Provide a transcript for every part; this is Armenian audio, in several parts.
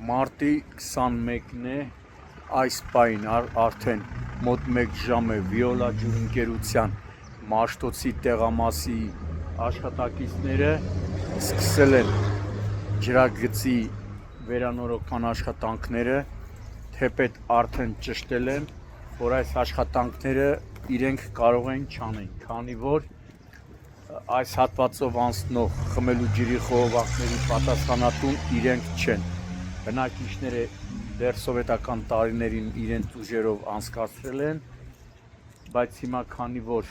Մարտի 21-ն է, այս պայն արդեն մոտ 1 ժամ է Վիոլա ջուր ընկերության Մաշտոցի տեղամասի աշխատակիցները սկսել են ջրագծի վերանորոգման աշխատանքները, թեպետ արդեն ճշտել են, որ այս աշխատանքները իրենք կարող են չանեն, քանի որ այս հատվածով անցնող խմելու ջրի խողովակների պատասխանատուն իրենք չեն։ Բնակիչները դեռ սովետական տարիներին իրենց ուժերով անցկացրել են, բայց հիմա քանի որ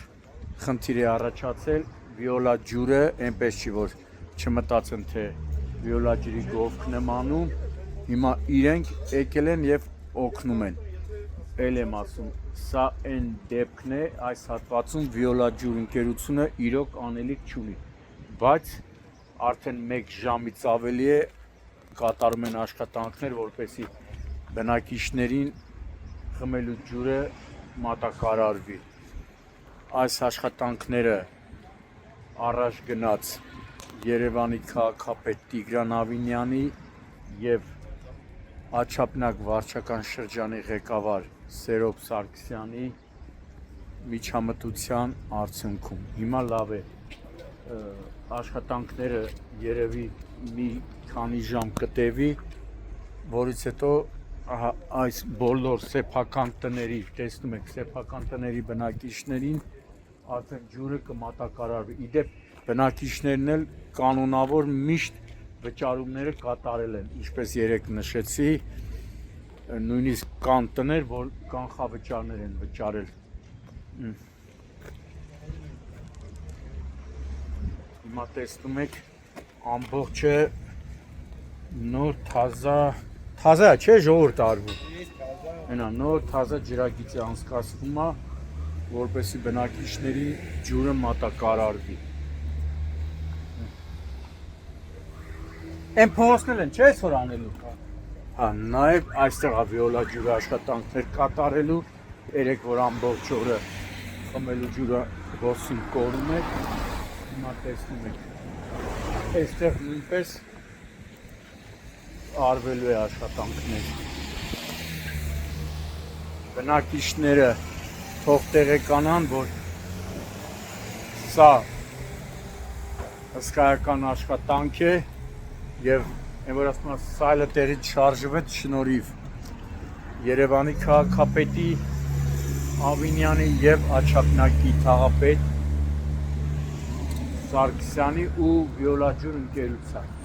խնդիր է առաջացել, Վիոլա ջուրը այնպես չի, որ չմտածեն, թե Վիոլա ջրի գովքն եմ անում, հիմա իրենք եկել են եւ օգնում են։ Էլ եմ ասում, սա այն դեպքն է, այս հատվածում Վիոլա ջուր ընկերությունը իրոք անելիք չունի, բայց արդեն 1 ժամից ավելի է կատարում են աշխատանքներ, որպեսզի բնակիչներին խմելու ջուրը մատակարարվի։ Այս աշխատանքները առաջ գնաց Երևանի քաղաքապետ Տիգրան Ավինյանի եւ Աչափնակ վարչական շրջանի ղեկավար Սերոբ Սարգսյանի միջամտության արդյունքում։ Հիմա լավ է, աշխատանքները երևի մի քանի ժամ կտևի, որից հետո այս բոլոր սեփական տների, տեսնում եք, սեփական տների բնակիչներին արդեն ջուրը կմատակարարվի։ Իդեպ բնակիչներն էլ կանոնավոր միշտ վճարումները կատարել են, ինչպես երեք նշեցի, նույնիսկ կան տներ, որ կանխավճարներ են վճարել։ Հիմա տեսնում եք, ամբողջը նոր թազա չէ, ժողովուրդ արվում։ Այնա նոր թազա ջրագիծ է անցկացվում, որպեսզի բնակիչների ջուրը մատակարարվի։ Այն փողոցներ են, չէ՞ այսօր անելու։ Հա, նաև այստեղ է Վիոլա ջուրը աշխատանքներ կատարելու, երեք որ ամբողջ օրը խմելու ջուրը ոսին կորում է, հիմա տեսնում եք։ Այստեղ նույնպես արվելու է աշխատանքներ։ Բնակիչները թող տեղեկանան, որ սա հսկայական աշխատանք է եւ այն որ ասում եմ, սա էլ տեղից շարժվեց շնորհիվ Երևանի քաղաքապետի Ավինյանի եւ Աչափնակի թաղապետ Սարգսյանի ու Վիոլա ջուր ընկերության։